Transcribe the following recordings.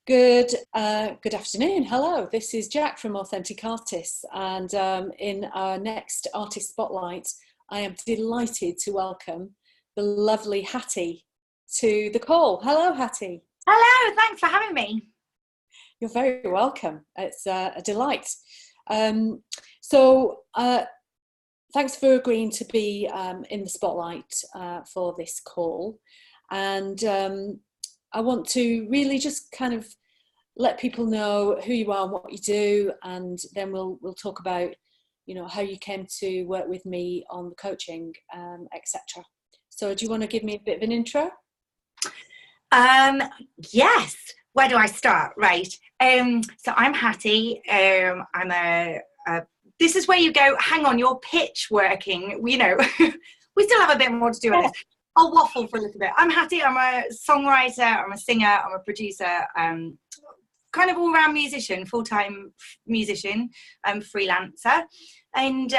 Good afternoon. Hello, this is Jack from Authentic Artists, and in our next artist spotlight, I am delighted to welcome the lovely Hattie to the call. Hello, Hattie. Hello, thanks for having me. You're very welcome. It's a delight. Um, so, thanks for agreeing to be in the spotlight for this call, and I want to really just kind of let people know who you are and what you do, and then we'll talk about, how you came to work with me on the coaching, etc. So, do you want to give me a bit of an intro? Yes. Where do I start? Right. So I'm Hattie. I'm a. This is where you go. Hang on, your pitch working. We still have a bit more to do on this. I'll waffle for a little bit. I'm Hattie. I'm a songwriter. I'm a singer. I'm a producer. Kind of all-round musician, full-time musician, freelancer. And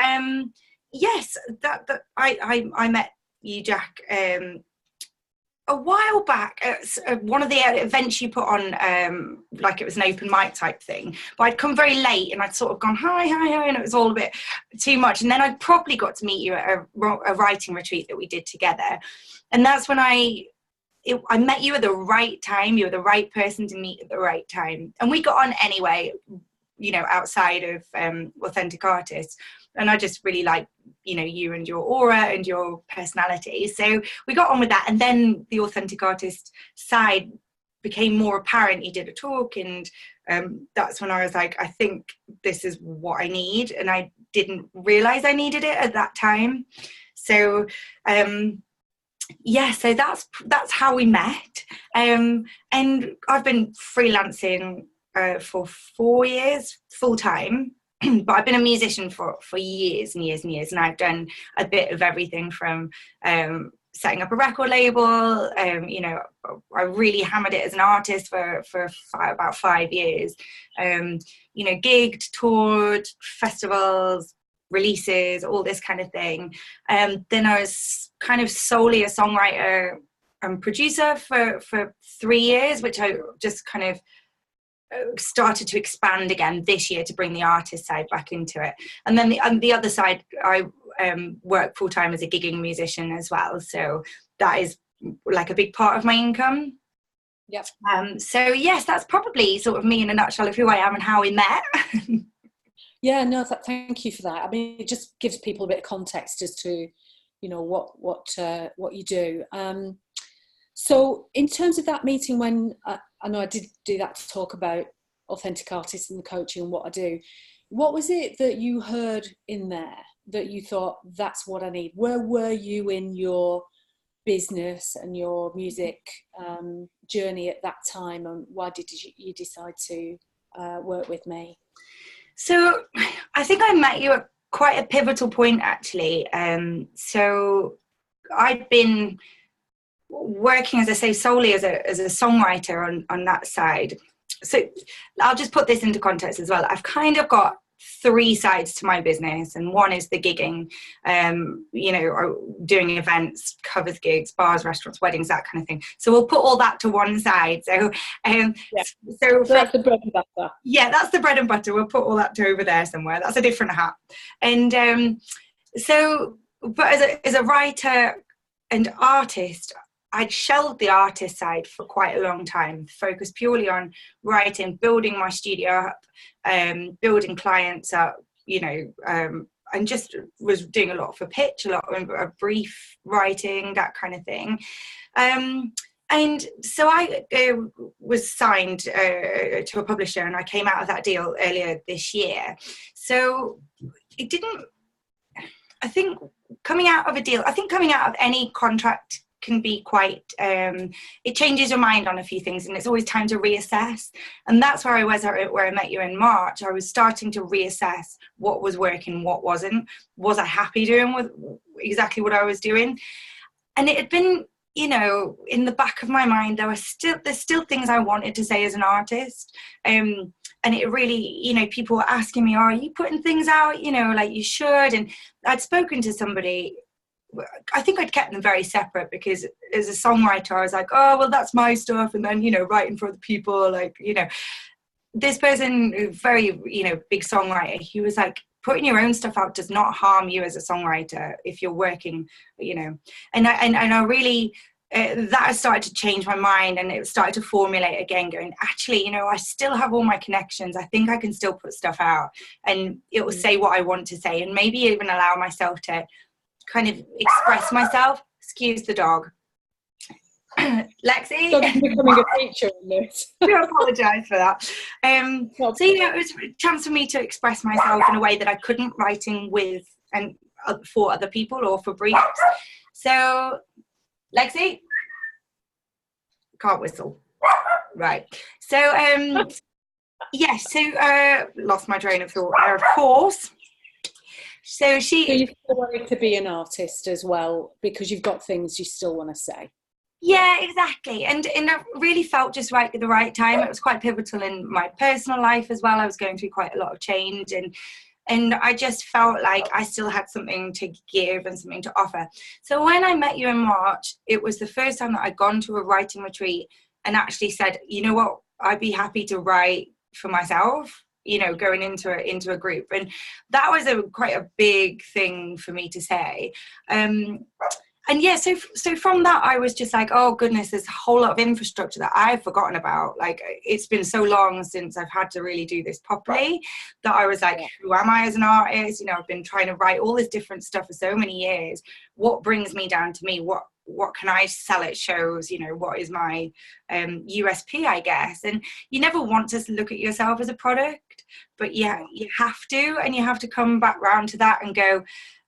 yes, that I met you, Jack, a while back at one of the events you put on, like it was an open mic type thing. But I'd come very late and I'd sort of gone, hi, and it was all a bit too much. And then I probably got to meet you at a writing retreat that we did together. And that's when I met you at the right time. You were the right person to meet at the right time. And we got on anyway, outside of Authentic Artists. And I just really like, you and your aura and your personality. So we got on with that. And then the Authentic Artist side became more apparent. You did a talk, and that's when I was like, I think this is what I need. And I didn't realize I needed it at that time. So, so that's how we met. And I've been freelancing for 4 years, full time. But I've been a musician for years and years and years, and I've done a bit of everything from setting up a record label. I really hammered it as an artist for about 5 years. Gigged, toured, festivals, releases, all this kind of thing. Then I was kind of solely a songwriter and producer for 3 years, which I just kind of started to expand again this year to bring the artist side back into it. And then the other side, I work full-time as a gigging musician as well. So that is like a big part of my income. Yep. So yes, that's probably sort of me in a nutshell of who I am and how we met. Yeah, no, thank you for that. I mean, it just gives people a bit of context as to, what you do. So in terms of that meeting, when I know I did do that to talk about Authentic Artists and the coaching and what I do, what was it that you heard in there that you thought, that's what I need? Where were you in your business and your music journey at that time, and why did you decide to work with me? So I think I met you at quite a pivotal point, actually. So I'd been working, as I say, solely as a songwriter on that side. So I'll just put this into context as well. I've kind of got 3 sides to my business, and one is the gigging, doing events, covers gigs, bars, restaurants, weddings, that kind of thing. So we'll put all that to one side. So so that's the bread and butter. Yeah, that's the bread and butter. We'll put all that to over there somewhere. That's a different hat. And but as a writer and artist, I'd shelved the artist side for quite a long time, focused purely on writing, building my studio up, building clients up, and just was doing a lot for pitch, a lot of brief writing, that kind of thing. And so I was signed to a publisher, and I came out of that deal earlier this year. So it didn't, I think coming out of any contract can be quite, it changes your mind on a few things, and it's always time to reassess. And that's where I was, where I met you in March. I was starting to reassess what was working, what wasn't. Was I happy doing with exactly what I was doing? And it had been, in the back of my mind, there's still things I wanted to say as an artist. And it really, people were asking me, are you putting things out, like you should? And I'd spoken to somebody I think I'd kept them very separate, because as a songwriter I was like, oh well, that's my stuff, and then, you know, writing for other people, like, you know, this person, very, you know, big songwriter, he was like, putting your own stuff out does not harm you as a songwriter if you're working, you know. And I really that has started to change my mind, and it started to formulate again, going, actually, you know, I still have all my connections, I think I can still put stuff out, and it will say what I want to say, and maybe even allow myself to kind of express myself. Excuse the dog. Lexi. So I'm becoming a teacher in this. I do apologise for that. So, you know, it was a chance for me to express myself in a way that I couldn't writing with and for other people or for briefs. So, Lexi, can't whistle. Right. So, yes. So, lost my train of thought there, of course. So you still wanted to be an artist as well, because you've got things you still want to say. Yeah, exactly. And it really felt just right at the right time. It was quite pivotal in my personal life as well. I was going through quite a lot of change, and I just felt like I still had something to give and something to offer. So when I met you in March, it was the first time that I'd gone to a writing retreat and actually said, you know what, I'd be happy to write for myself, you know, going into a group. And that was quite a big thing for me to say. And yeah, so from that, I was just like, oh goodness, there's a whole lot of infrastructure that I've forgotten about. Like, it's been so long since I've had to really do this properly that I was like, who am I as an artist? You know, I've been trying to write all this different stuff for so many years. What brings me down to me? What can I sell at shows? You know, what is my USP, I guess? And you never want to look at yourself as a product, but yeah, you have to, and you have to come back round to that and go,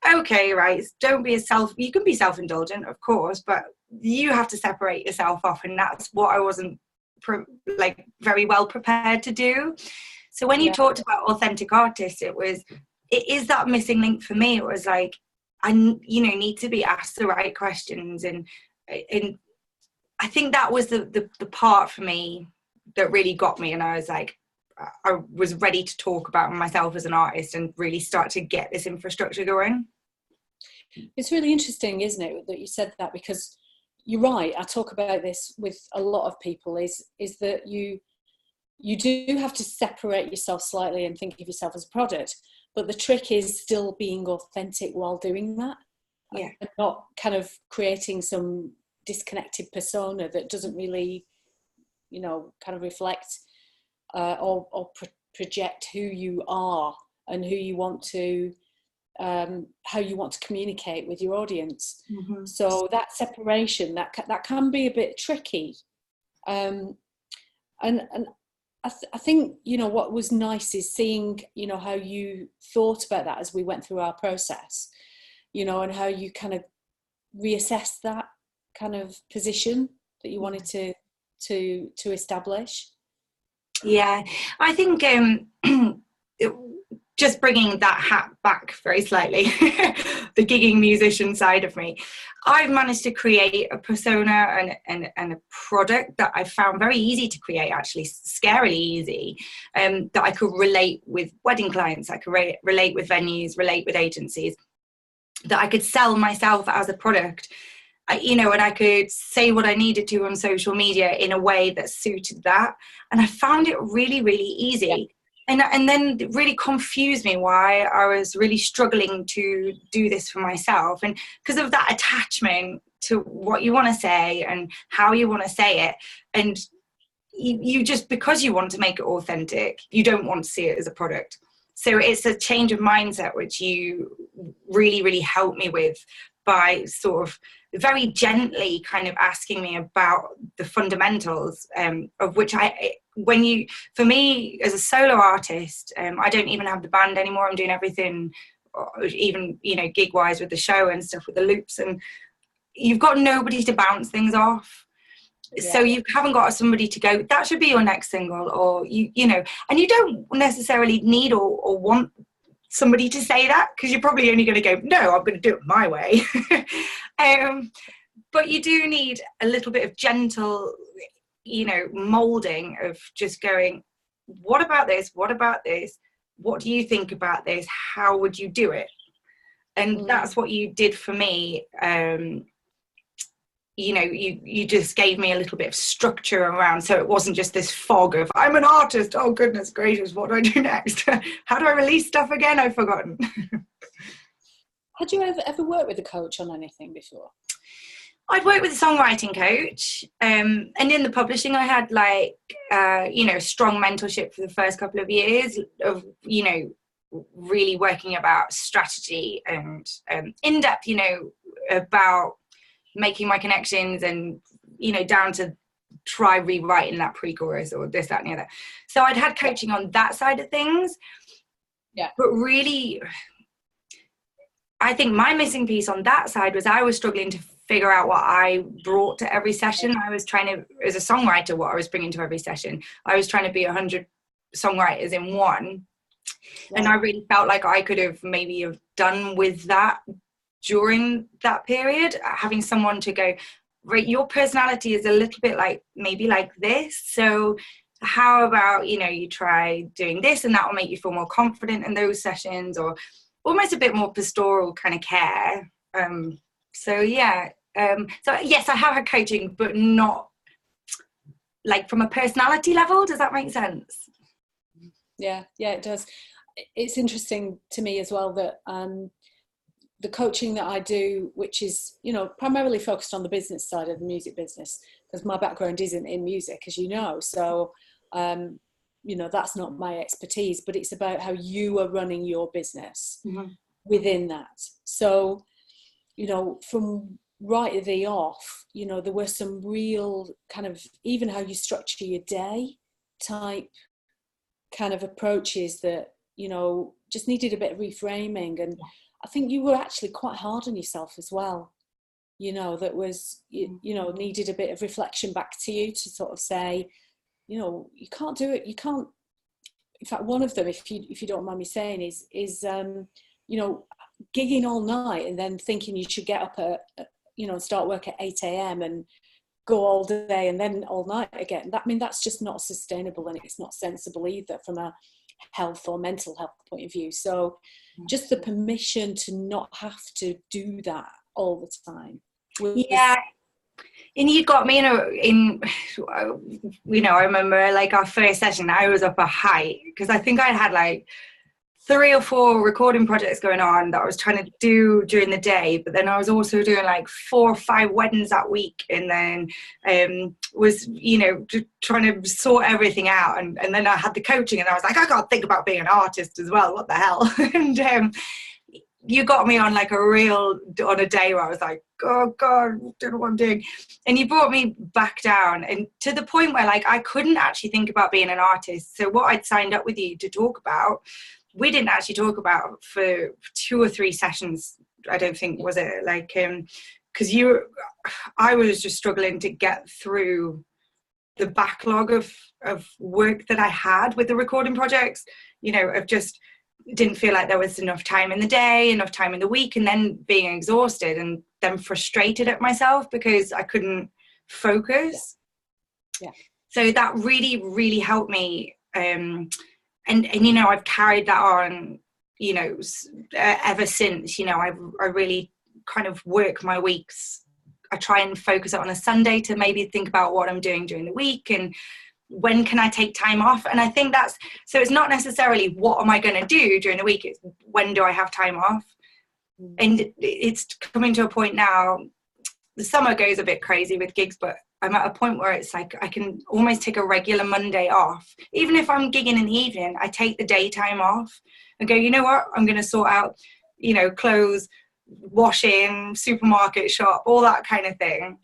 okay, right, don't be you can be self-indulgent, of course, but you have to separate yourself off, and that's what I wasn't very well prepared to do. So when you talked about authentic artists, it is that missing link for me. It was like, I, you know, need to be asked the right questions, and I think that was the part for me that really got me, and I was like, I was ready to talk about myself as an artist and really start to get this infrastructure going. It's really interesting, isn't it, that you said that, because you're right. I talk about this with a lot of people, is that you do have to separate yourself slightly and think of yourself as a product, but the trick is still being authentic while doing that. Yeah. And not kind of creating some disconnected persona that doesn't really, you know, kind of reflect or project who you are and who you want to, how you want to communicate with your audience. Mm-hmm. So that separation, that can be a bit tricky. And I think, you know, what was nice is seeing, you know, how you thought about that as we went through our process, you know, and how you kind of reassessed that kind of position that you wanted to establish. Yeah, I think just bringing that hat back very slightly, the gigging musician side of me, I've managed to create a persona and a product that I found very easy to create, actually scarily easy, that I could relate with wedding clients, I could relate with venues, relate with agencies, that I could sell myself as a product. You know, and I could say what I needed to on social media in a way that suited that. And I found it really, really easy. Yeah. And then it really confused me why I was really struggling to do this for myself. And because of that attachment to what you want to say and how you want to say it. And you just, because you want to make it authentic, you don't want to see it as a product. So it's a change of mindset, which you really, really helped me with by sort of very gently kind of asking me about the fundamentals, of which for me as a solo artist, I don't even have the band anymore. I'm doing everything, even, you know, gig wise with the show and stuff with the loops, and you've got nobody to bounce things off. Yeah. So you haven't got somebody to go, that should be your next single, or you know, and you don't necessarily need or want somebody to say that, because you're probably only going to go, no, I'm going to do it my way. But you do need a little bit of gentle, you know, molding of just going, what about this? What about this? What do you think about this? How would you do it? And that's what you did for me. You know, you just gave me a little bit of structure around, so it wasn't just this fog of, I'm an artist, oh goodness gracious, what do I do next? How do I release stuff again? I've forgotten. Had you ever worked with a coach on anything before? I'd worked with a songwriting coach, and in the publishing I had like, you know, strong mentorship for the first couple of years of, you know, really working about strategy and in-depth, you know, about making my connections and, you know, down to try rewriting that pre-chorus or this, that and the other. So I'd had coaching on that side of things. Yeah. But really, I think my missing piece on that side was I was struggling to figure out what I brought to every session. I was trying to, as a songwriter, what I was bringing to every session. I was trying to be 100 songwriters in one. Yeah. And I really felt like I could have maybe have done with that during that period, having someone to go, right, your personality is a little bit like, maybe like this. So how about, you know, you try doing this and that will make you feel more confident in those sessions, or almost a bit more pastoral kind of care. So yeah, so yes, I have had coaching, but not like from a personality level. Does that make sense? Yeah, it does. It's interesting to me as well that the coaching that I do, which is, you know, primarily focused on the business side of the music business, because my background isn't in music, as you know. So, you know, that's not my expertise, but it's about how you are running your business within that. So, you know, from right at the off, you know, there were some real kind of, even how you structure your day type kind of approaches that, you know, just needed a bit of reframing. And I think you were actually quite hard on yourself as well, you know, that was, you know, needed a bit of reflection back to you to sort of say, you know, you can't do it. You can't. In fact, one of them, if you don't mind me saying, is you know, gigging all night and then thinking you should get up at, you know, start work at 8 a.m. and go all day and then all night again. I mean, that's just not sustainable, and it's not sensible either from a health or mental health point of view. So just the permission to not have to do that all the time. Yeah. And you got me in, you know, I remember like our first session, I was up a height because I think I had like 3 or 4 recording projects going on that I was trying to do during the day, but then I was also doing like 4 or 5 weddings that week, and then was, you know, trying to sort everything out, and then I had the coaching, and I was like, I can't think about being an artist as well, what the hell. And you got me on like on a day where I was like, oh God, I don't know what I'm doing. And you brought me back down, and to the point where like I couldn't actually think about being an artist. So what I'd signed up with you to talk about, we didn't actually talk about for 2 or 3 sessions, I don't think, was it? Like, because I was just struggling to get through the backlog of work that I had with the recording projects, you know, of just didn't feel like there was enough time in the day, enough time in the week, and then being exhausted and then frustrated at myself because I couldn't focus. Yeah. So that really, really helped me. And you know, I've carried that on, you know, ever since. You know, I really kind of work my weeks. I try and focus it on a Sunday to maybe think about what I'm doing during the week and when can I take time off. And I think that's, so it's not necessarily what am I going to do during the week, it's when do I have time off. And it's coming to a point now, the summer goes a bit crazy with gigs, but I'm at a point where it's like I can almost take a regular Monday off. Even if I'm gigging in the evening, I take the daytime off and go, you know what, I'm going to sort out, you know, clothes, washing, supermarket shop, all that kind of thing.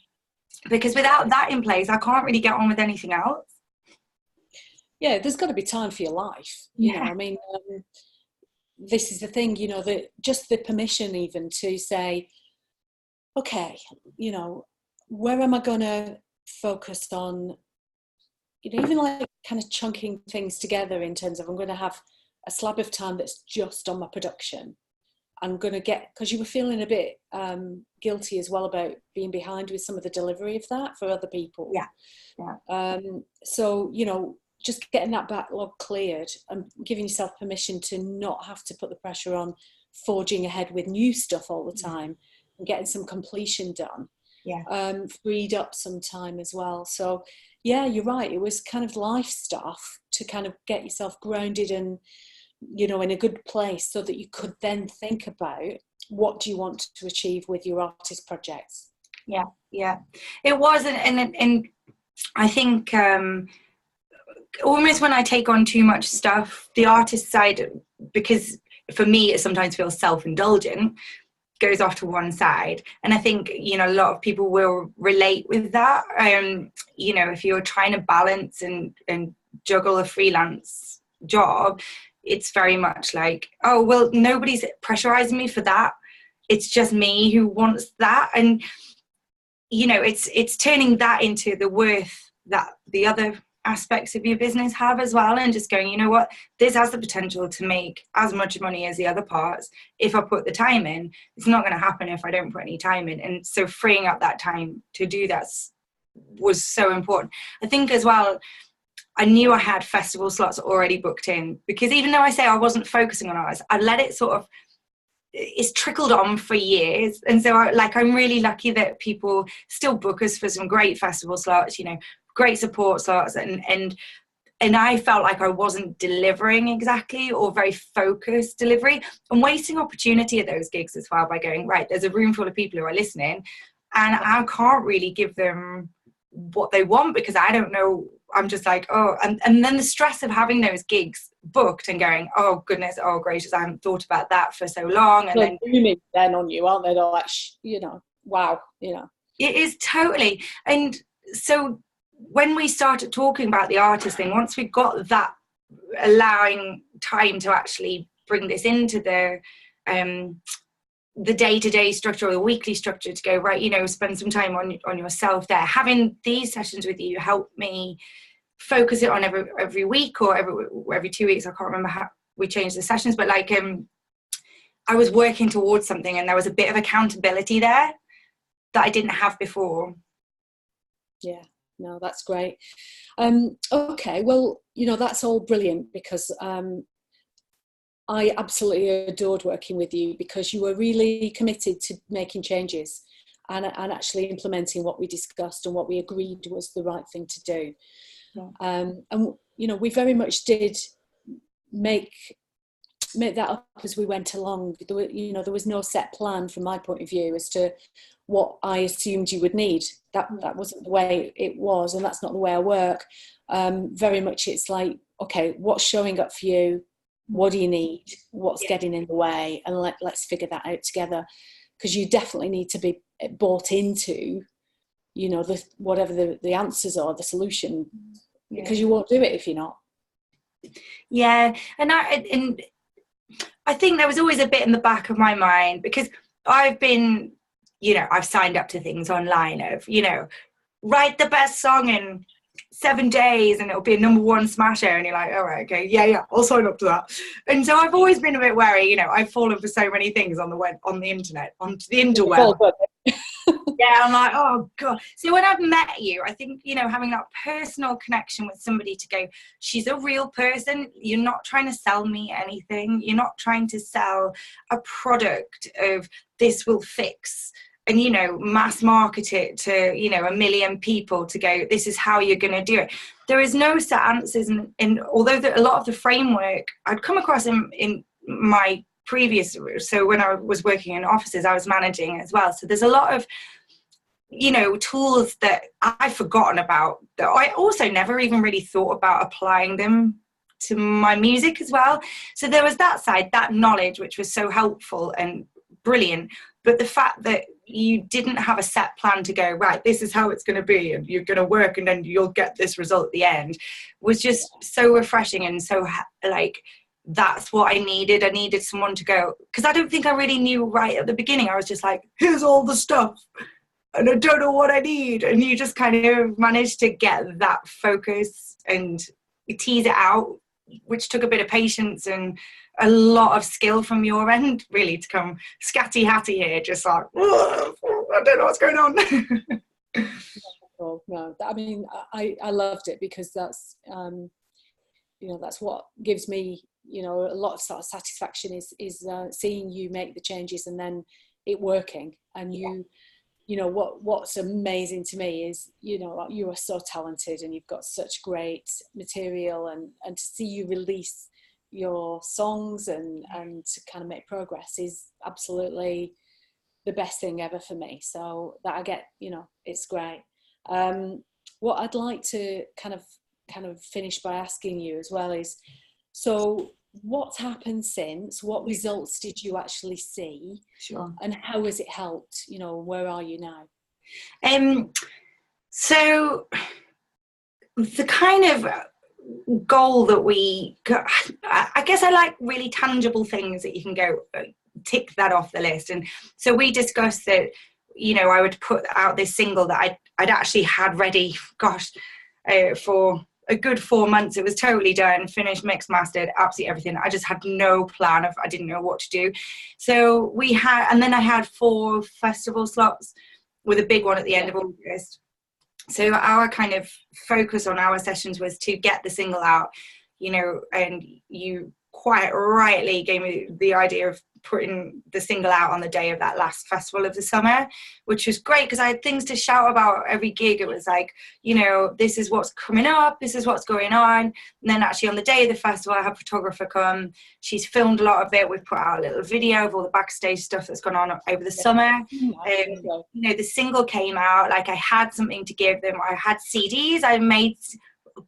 Because without that in place, I can't really get on with anything else. Yeah, there's got to be time for your life. You know, I mean, this is the thing, you know, that just the permission even to say, okay, you know, where am I going to focus on, you know, even like kind of chunking things together in terms of I'm going to have a slab of time that's just on my production. I'm going to get, because you were feeling a bit guilty as well about being behind with some of the delivery of that for other people. Yeah. So, you know, just getting that backlog cleared and giving yourself permission to not have to put the pressure on forging ahead with new stuff all the time and getting some completion done. Freed up some time as well. So yeah, you're right, it was kind of life stuff to kind of get yourself grounded and, you know, in a good place, so that you could then think about what do you want to achieve with your artist projects. Yeah, it was. And I think almost when I take on too much stuff, the artist side, because for me it sometimes feels self-indulgent, goes off to one side. And I think, you know, a lot of people will relate with that. You know, if you're trying to balance and juggle a freelance job, it's very much like, oh, well, nobody's pressurizing me for that. It's just me who wants that. And, you know, it's turning that into the worth that the other aspects of your business have as well, and just going, you know what, this has the potential to make as much money as the other parts if I put the time in. It's not going to happen if I don't put any time in. And so freeing up that time to do that was so important. I think as well, I knew I had festival slots already booked in, because even though I say I wasn't focusing on artists, I let it sort of, it's trickled on for years. And so I'm really lucky that people still book us for some great festival slots, you know, great support slots, and I felt like I wasn't delivering exactly, or very focused delivery, and wasting opportunity at those gigs as well by going, right, there's a room full of people who are listening and I can't really give them what they want because I don't know. I'm just like, oh, and then the stress of having those gigs booked and going, oh goodness, oh gracious, I haven't thought about that for so long. And they're booming then on you, aren't they? They're like, you know, wow, you know. It is totally. And so when we started talking about the artist thing, once we got that, allowing time to actually bring this into the day-to-day structure or the weekly structure, to go, right, you know, spend some time on yourself there. Having these sessions with you helped me focus it on every week or every 2 weeks. I can't remember how we changed the sessions, but like I was working towards something, and there was a bit of accountability there that I didn't have before. Yeah. No, that's great. Okay, well, you know, that's all brilliant, because I absolutely adored working with you, because you were really committed to making changes and actually implementing what we discussed and what we agreed was the right thing to do. Yeah. And, you know, we very much did make that up as we went along. There were, you know, there was no set plan from my point of view as to what I assumed you would need. That wasn't the way it was, and that's not the way I work. Very much it's like, okay, what's showing up for you? What do you need? What's getting in the way? And let's figure that out together, because you definitely need to be bought into, you know, whatever the answers are, the solution, because you won't do it if you're not. Yeah, and I think there was always a bit in the back of my mind, because I've been, you know, I've signed up to things online of, you know, write the best song in 7 days and it'll be a #1 smasher, and you're like, all right, okay, yeah, I'll sign up to that. And so I've always been a bit wary, you know, I've fallen for so many things on the web, on the internet, onto the interweb. Yeah, I'm like, oh god. So when I've met you, I think, you know, having that personal connection with somebody to go, she's a real person. You're not trying to sell me anything. You're not trying to sell a product of this will fix and, you know, mass market it to, you know, 1 million people to go, this is how you're going to do it. There is no set answers. And although a lot of the framework I'd come across in my previous, so when I was working in offices, I was managing as well. So there's a lot of, you know, tools that I've forgotten about, that I also never even really thought about applying them to my music as well. So there was that side, that knowledge, which was so helpful and brilliant. But the fact that you didn't have a set plan to go, right, this is how it's going to be, and you're going to work and then you'll get this result at the end, was just so refreshing. And so like, that's what I needed. I needed someone to go, because I don't think I really knew right at the beginning. I was just like, here's all the stuff and I don't know what I need. And you just kind of managed to get that focus and tease it out, which took a bit of patience and a lot of skill from your end, really, to come scatty Hattie here, just like, I don't know what's going on. No, I mean, I loved it, because that's, you know, that's what gives me you know, a lot of sort of satisfaction is seeing you make the changes and then it working. And you know, what's amazing to me is, you know, you are so talented and you've got such great material, and to see you release your songs and to kind of make progress is absolutely the best thing ever for me. So that I get, you know, it's great. What I'd like to kind of finish by asking you as well is, so what's happened since? What results did you actually see? Sure. And how has it helped? You know, where are you now? So the kind of goal that we got, I guess I like really tangible things that you can go tick that off the list. And so we discussed that, you know, I would put out this single that I'd actually had ready, for a good 4 months. It was totally done, finished, mixed, mastered, absolutely everything. I just had no plan I didn't know what to do. So we had, and then I had 4 festival slots with a big one at the end of August. So our kind of focus on our sessions was to get the single out, you know, and you quite rightly gave me the idea of putting the single out on the day of that last festival of the summer, which was great because I had things to shout about every gig. It was like, you know, this is what's coming up, this is what's going on. And then actually on the day of the festival, I had a photographer come. She's filmed a lot of it. We've put out a little video of all the backstage stuff that's gone on over the summer. You know, the single came out, like I had something to give them. I had CDs I made.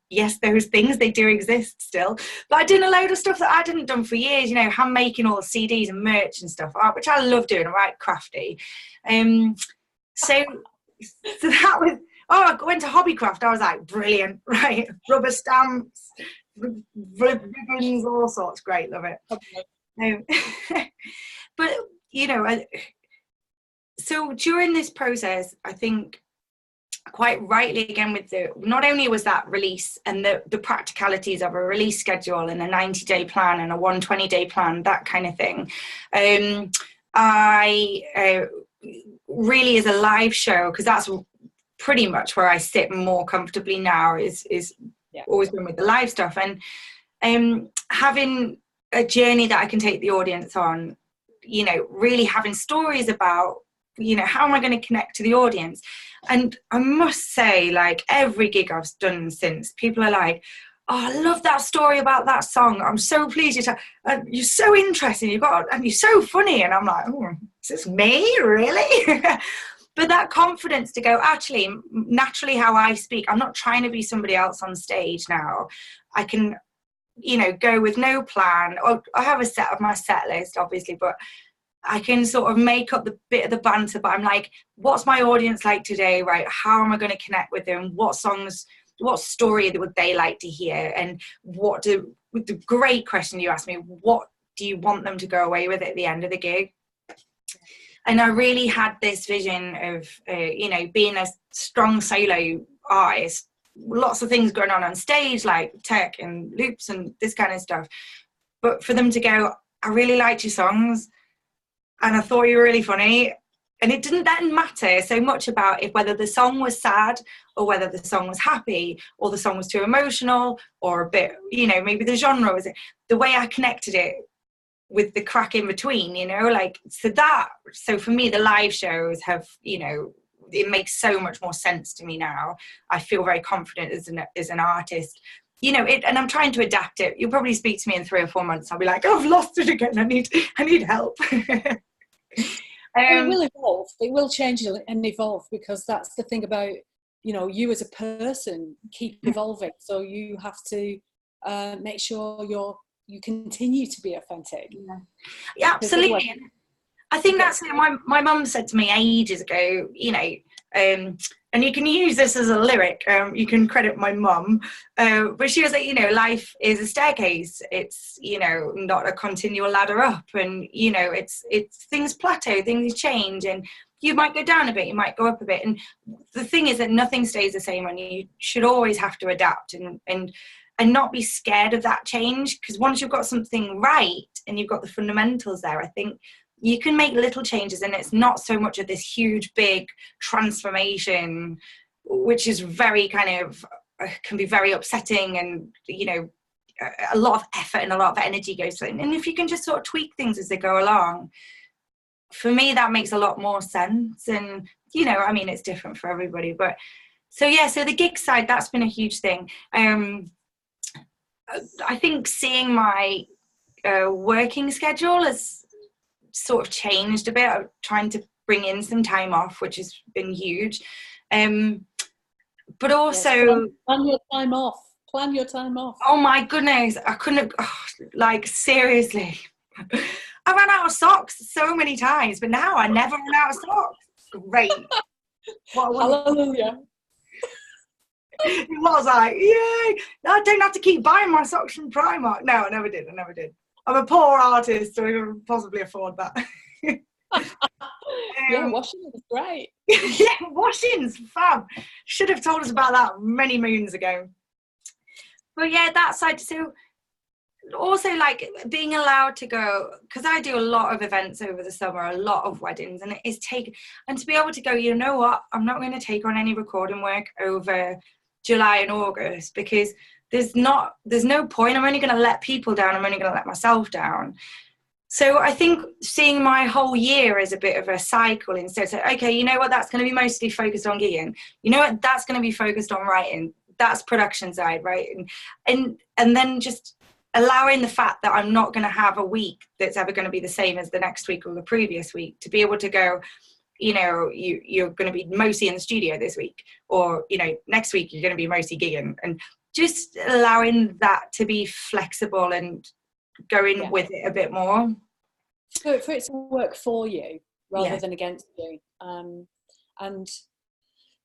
Yes, those things, they do exist still, but I did a load of stuff that I hadn't done for years, you know, hand making all the CDs and merch and stuff, which I love doing. I'm right crafty. So that was, I went to Hobbycraft. I was like, brilliant, right? Rubber stamps, ribbons, all sorts. Great, love it. But you know, so during this process, I think quite rightly, again, with the, not only was that release and the practicalities of a release schedule and a 90-day plan and a 120-day plan, that kind of thing, I really, is a live show, because that's pretty much where I sit more comfortably now, is always been with the live stuff, and having a journey that I can take the audience on, you know, really having stories about, you know, how am I going to connect to the audience? And I must say, like, every gig I've done since, people are like, oh, I love that story about that song. I'm so pleased you're so interesting. And you're so funny. And I'm like, oh, is this me? Really? But that confidence to go, actually, naturally how I speak, I'm not trying to be somebody else on stage now. I can, you know, go with no plan. I have a set of my set list, obviously, but I can sort of make up the bit of the banter, but I'm like, what's my audience like today, right? How am I going to connect with them? What songs, what story would they like to hear? And with the great question you asked me, what do you want them to go away with at the end of the gig? And I really had this vision of, you know, being a strong solo artist, lots of things going on stage, like tech and loops and this kind of stuff. But for them to go, I really liked your songs, and I thought you were really funny. And it didn't then matter so much about whether the song was sad or whether the song was happy or the song was too emotional or a bit, you know, maybe the genre was it. The way I connected it with the crack in between, you know, like, so for me, the live shows have, you know, it makes so much more sense to me now. I feel very confident as an artist. You know, and I'm trying to adapt it. You'll probably speak to me in 3 or 4 months. I'll be like, oh, I've lost it again. I need help. It will evolve. It will change and evolve, because that's the thing about, you know, you as a person keep evolving. So you have to make sure you continue to be authentic. Yeah, absolutely. I think that's it. My mum said to me ages ago, you know, and you can use this as a lyric, you can credit my mum, but she was like, you know, life is a staircase. It's, you know, not a continual ladder up, and, you know, it's things plateau, things change, and you might go down a bit, you might go up a bit. And the thing is that nothing stays the same, and you should always have to adapt and not be scared of that change, because once you've got something right and you've got the fundamentals there, I think you can make little changes, and it's not so much of this huge, big transformation, which is very kind of, can be very upsetting. And, you know, a lot of effort and a lot of energy goes to it. And if you can just sort of tweak things as they go along, for me, that makes a lot more sense. And, you know, I mean, it's different for everybody. But so, yeah, so the gig side, that's been a huge thing. I think seeing my working schedule has sort of changed a bit. I'm trying to bring in some time off, which has been huge. But also... Yes, plan your time off. Plan your time off. Oh, my goodness. I couldn't have... like, seriously. I ran out of socks so many times, but now I never run out of socks. Great. Hallelujah. It was like, yay, I don't have to keep buying my socks from Primark. No, I never did. I'm a poor artist, so I can possibly afford that. Yeah, washing is great. Yeah, washing's fab. Should have told us about that many moons ago. But yeah, that side. So also, like, being allowed to go, because I do a lot of events over the summer, a lot of weddings, and it is and to be able to go, you know what, I'm not going to take on any recording work over July and August, because there's no point. I'm only going to let people down. I'm only going to let myself down. So I think seeing my whole year as a bit of a cycle, instead, so okay, you know what, that's going to be mostly focused on gigging. You know what, that's going to be focused on writing. That's production side, right? And then just allowing the fact that I'm not going to have a week that's ever going to be the same as the next week or the previous week, to be able to go, you know, you're going to be mostly in the studio this week, or, you know, next week you're going to be mostly gigging, and just allowing that to be flexible and going with it a bit more. For it to work for you rather than against you. And,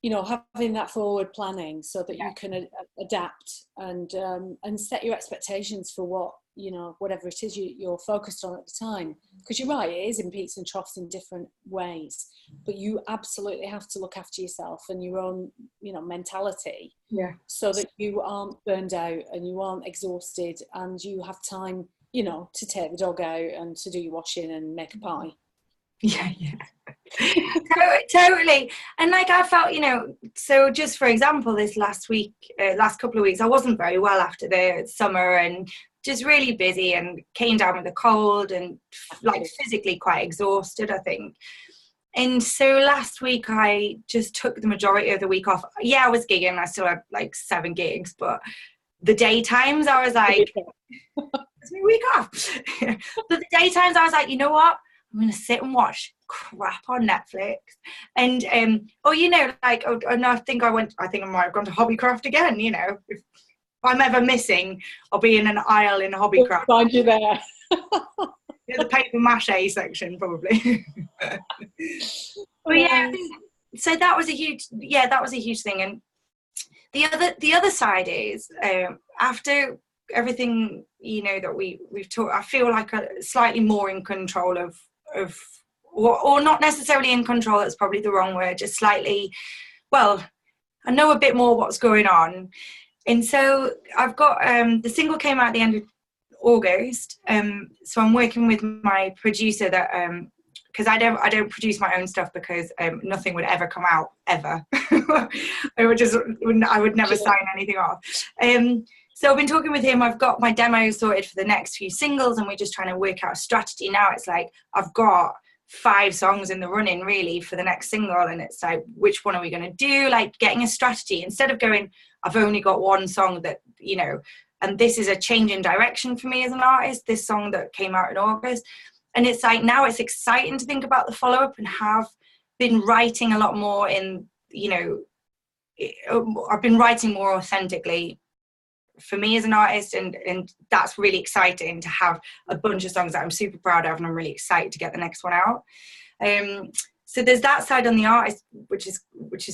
you know, having that forward planning so that you can adapt and set your expectations for what, you know, whatever it is you're focused on at the time. Because you're right, it is in peaks and troughs in different ways, but you absolutely have to look after yourself and your own, you know, mentality, so that you aren't burned out and you aren't exhausted, and you have time, you know, to take the dog out and to do your washing and make a pie. Yeah. Totally. And like, I felt, you know, so just for example, this last couple of weeks, I wasn't very well after the summer, and just really busy, and came down with a cold, and like physically quite exhausted, I think. And so last week I just took the majority of the week off. Yeah, I was gigging. I still had like 7 gigs, but the daytimes I was like, it's my week off. But the daytimes I was like, you know what? I'm going to sit and watch crap on Netflix. And, or, you know, like, and I think I might have gone to Hobbycraft again, you know. If I'm ever missing, I'll be in an aisle in Hobbycraft. We'll find you there. In the paper mache section, probably. But yeah, so that was a huge thing. And the other side is, after everything, you know, that we've talked, I feel like slightly more in control of or not necessarily in control, that's probably the wrong word, just slightly, well, I know a bit more what's going on. And so I've got the single came out at the end of August, so I'm working with my producer, that because I don't produce my own stuff, because nothing would ever come out ever. I would never sign anything off. So I've been talking with him. I've got my demos sorted for the next few singles, and we're just trying to work out a strategy. Now it's like I've got 5 songs in the running really for the next single, and it's like, which one are we going to do? Like, getting a strategy instead of going, I've only got one song that, you know, and this is a change in direction for me as an artist, this song that came out in August. And it's like, now it's exciting to think about the follow-up, and have been writing a lot more in, you know, I've been writing more authentically for me as an artist, and that's really exciting to have a bunch of songs that I'm super proud of, and I'm really excited to get the next one out. So there's that side on the artist, which is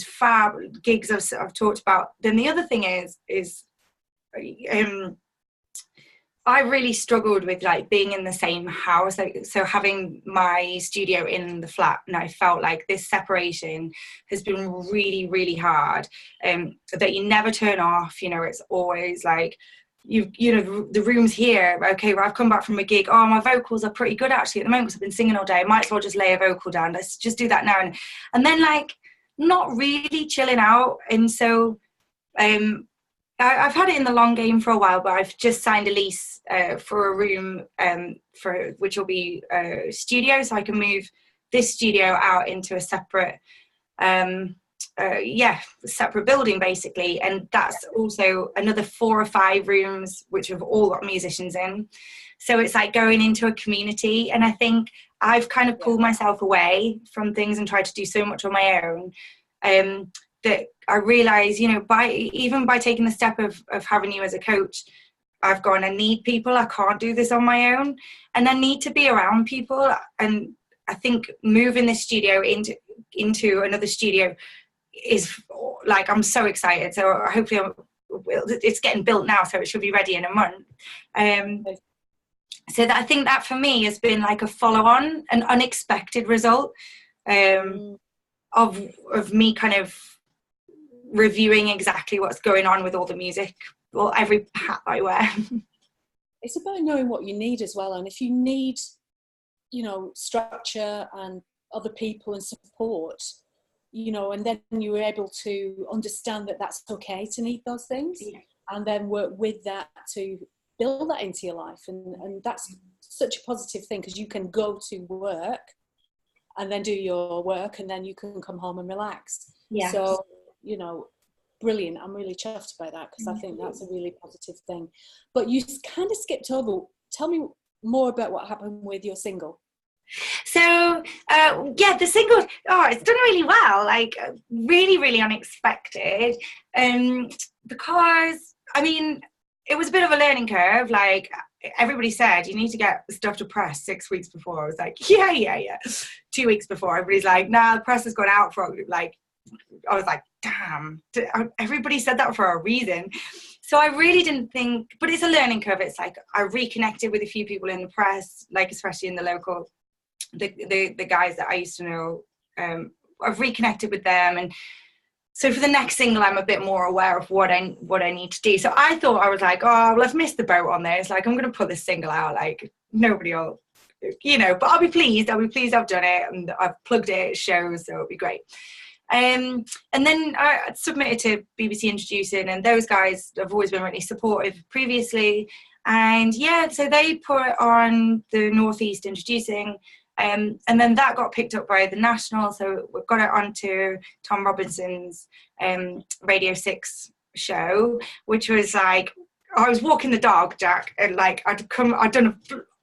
fab. Gigs I've talked about. Then the other thing is I really struggled with like being in the same house, like, so having my studio in the flat, and I felt like this separation has been really, really hard, that you never turn off, you know. It's always like, you know, the room's here, okay, well, I've come back from a gig, oh, my vocals are pretty good actually at the moment because I've been singing all day, I might as well just lay a vocal down, let's just do that now, and then like not really chilling out. And so I've had it in the long game for a while, but I've just signed a lease for a room for which will be a studio, so I can move this studio out into a separate separate building basically, and that's also another 4 or 5 rooms which have all got musicians in, so it's like going into a community. And I think I've kind of pulled myself away from things and tried to do so much on my own, that I realize, you know, by taking the step of having you as a coach, I've gone, I need people. I can't do this on my own, and I need to be around people. And I think moving this studio into another studio is like, I'm so excited. So hopefully it's getting built now, so it should be ready in a month. So that, I think that for me has been like a follow-on, an unexpected result of me kind of reviewing exactly what's going on with all the music, well, every hat I wear. It's about knowing what you need as well, and if you need, you know, structure and other people and support, you know, and then you were able to understand that that's okay to need those things, and then work with that to build that into your life, and that's such a positive thing, because you can go to work and then do your work, and then you can come home and relax. So, you know, brilliant. I'm really chuffed by that, because I think that's a really positive thing. But you kind of skipped over. Tell me more about what happened with your single. So the single, it's done really well, like really, really unexpected, because I mean, it was a bit of a learning curve. Like, everybody said you need to get stuff to press 6 weeks before. I was like, yeah. 2 weeks before, everybody's like, nah, the press has gone out for, like, I was like, damn, everybody said that for a reason. So I really didn't think, but it's a learning curve. It's like, I reconnected with a few people in the press, like especially in the local, the guys that I used to know. I've reconnected with them, and so for the next single, I'm a bit more aware of what I need to do. So I thought, I was like, oh, well, I've missed the boat on this. Like, I'm going to put this single out. Like, nobody will, you know, but I'll be pleased. I've done it, and I've plugged it. It shows, so it'll be great. And then I submitted to BBC Introducing, and those guys have always been really supportive previously. And so they put it on the Northeast Introducing. And then that got picked up by the National, so we've got it onto Tom Robinson's Radio 6 show, which was like, I was walking the dog, Jack, and like I'd done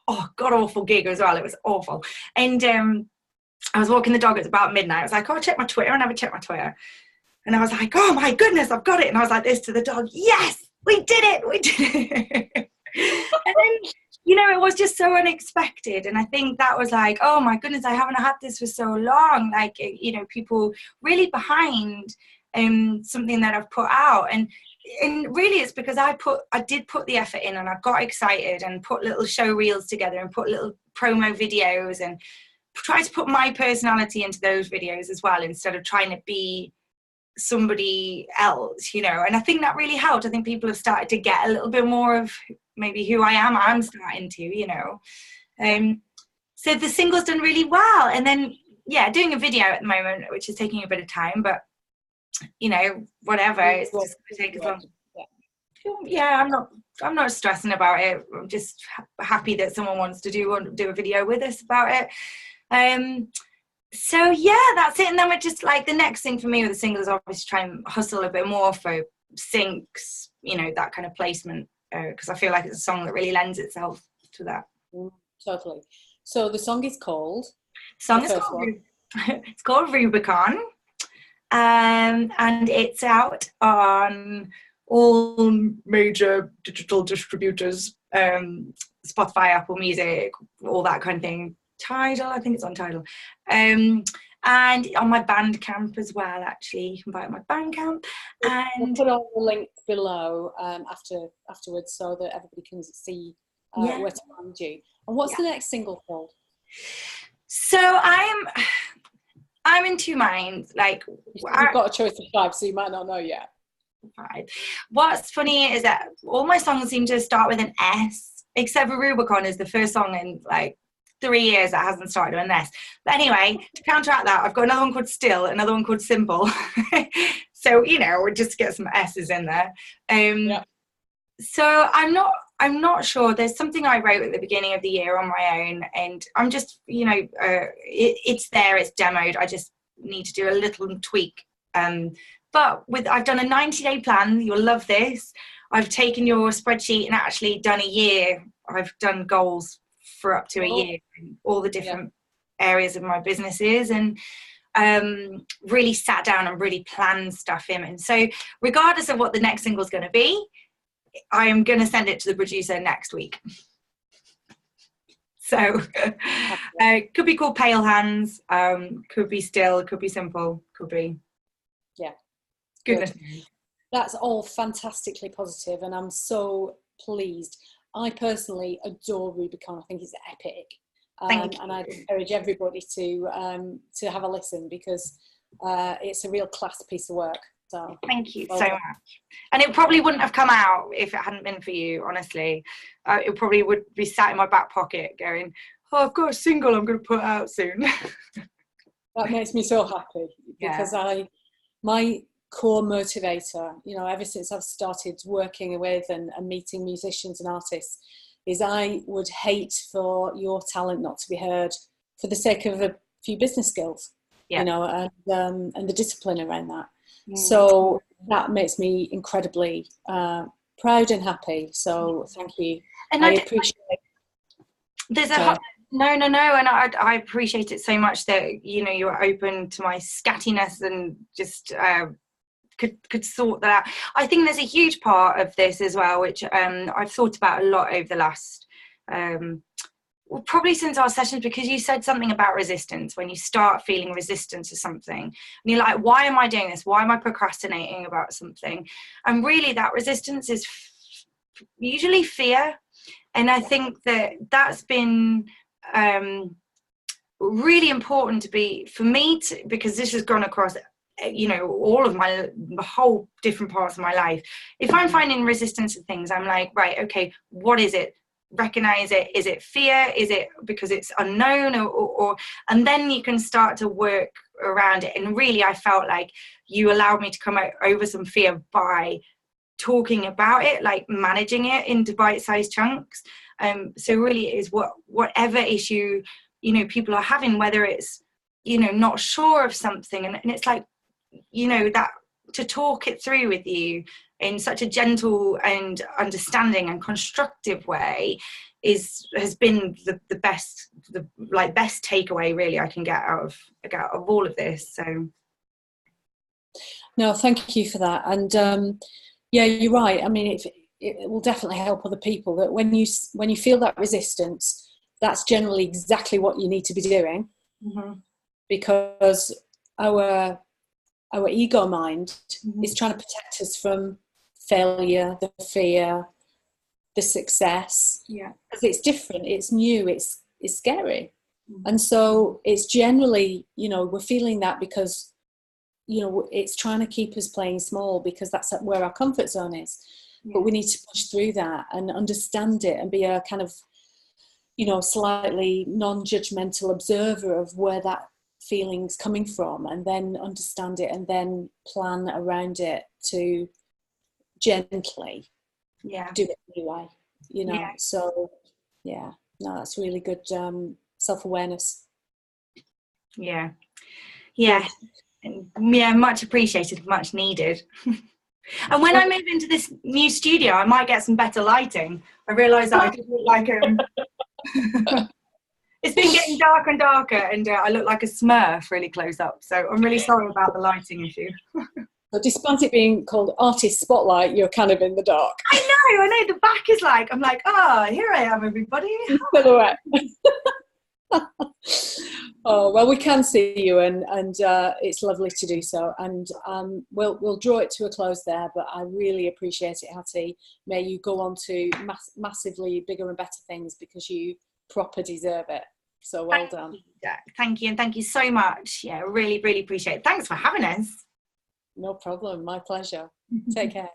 a god-awful gig as well. It was awful. And I was walking the dog, it's about midnight. I was like, I'll check my Twitter, and I never checked my Twitter. And I was like, oh my goodness, I've got it. And I was like this to the dog, yes, we did it. And then, you know, it was just so unexpected. And I think that was like, oh my goodness, I haven't had this for so long. Like, you know, people really behind something that I've put out. And really it's because I did put the effort in, and I got excited and put little show reels together and put little promo videos and try to put my personality into those videos as well, instead of trying to be somebody else, you know. And I think that really helped. I think people have started to get a little bit more of maybe who I'm starting to, you know. So the single's done really well. And then doing a video at the moment, which is taking a bit of time, but you know, whatever, it's just gonna take as long. I'm not stressing about it. I'm just happy that someone wants to do a video with us about it. So that's it. And then we're just like, the next thing for me with the single is obviously try and hustle a bit more for syncs, you know, that kind of placement, because I feel like it's a song that really lends itself to that. Totally. So the song is called? It's called Rubicon, and it's out on all major digital distributors, Spotify, Apple Music, all that kind of thing. Tidal, I think it's on Tidal, and on my Bandcamp as well. Actually, you can buy it on my Bandcamp. And we'll put all the links below afterwards, so that everybody can see where to find you. And what's the next single called? So I'm in two minds. Like, you've got a choice of 5, so you might not know yet. 5. What's funny is that all my songs seem to start with an S, except for Rubicon is the first song in like 3 years that hasn't started with an S. But anyway, to counteract that, I've got another one called Still, another one called Simple. So, you know, we'll just get some S's in there. So I'm not sure. There's something I wrote at the beginning of the year on my own, and I'm just, you know, it's there, it's demoed. I just need to do a little tweak. But I've done a 90-day plan. You'll love this. I've taken your spreadsheet and actually done a year. I've done goals for up to a year in all the different areas of my businesses, and really sat down and really planned stuff in. And so regardless of what the next single is going to be, I'm going to send it to the producer next week. So could be called Pale Hands, could be still, could be simple, could be. Yeah. Goodness. Good. That's all fantastically positive, and I'm so pleased. I personally adore Rubicon. I think it's epic. And I'd encourage everybody to have a listen, because it's a real class piece of work. So thank you so much. And it probably wouldn't have come out if it hadn't been for you, honestly. It probably would be sat in my back pocket going, oh, I've got a single I'm going to put out soon. That makes me so happy, because my core motivator, you know, ever since I've started working with and meeting musicians and artists, is I would hate for your talent not to be heard for the sake of a few business skills, you know, and the discipline around that. So that makes me incredibly proud and happy. So thank you. And I appreciate it. There's a no, and I appreciate it so much that, you know, you're open to my scattiness and just could sort that out. I think there's a huge part of this as well, which I've thought about a lot over the last probably since our sessions, because you said something about resistance. When you start feeling resistance to something and you're like, why am I doing this? Why am I procrastinating about something? And really that resistance is usually fear. And I think that's been really important for me because this has gone across, you know, all of my whole different parts of my life. If I'm finding resistance to things, I'm like, right, okay, what is it? Recognize it. Is it fear? Is it because it's unknown? Or and then you can start to work around it. And really, I felt like you allowed me to come over some fear by talking about it, like managing it into bite-sized chunks. So really it is whatever issue, you know, people are having, whether it's, you know, not sure of something, and it's like, you know, that to talk it through with you in such a gentle and understanding and constructive way has been the best takeaway really I can get out of all of this. So no, thank you for that. And yeah, you're right. I mean, it will definitely help other people that when you feel that resistance, that's generally exactly what you need to be doing. Mm-hmm. Because our ego mind is trying to protect us from failure, the fear, the success. Yeah, because it's different, it's new, it's scary. And so it's generally, you know, we're feeling that because, you know, it's trying to keep us playing small, because that's where our comfort zone is. But we need to push through that and understand it and be a kind of, you know, slightly non-judgmental observer of where that feeling's coming from, and then understand it and then plan around it to gently do it anyway, you know. So no, that's really good self-awareness. Much appreciated, much needed. And when I move into this new studio, I might get some better lighting. I realise that I just look like it's been getting darker and darker, and I look like a Smurf really close up. So I'm really sorry about the lighting issue. But despite it being called Artist Spotlight, you're kind of in the dark. I know. The back is like, I'm like, here I am, everybody. Silhouette. Oh, well, we can see you, and it's lovely to do so. And we'll draw it to a close there, but I really appreciate it, Hattie. May you go on to massively bigger and better things, because you proper deserve it. So well done. Thank you, and thank you so much. Yeah, really, really appreciate it. Thanks for having us. No problem. My pleasure. Take care.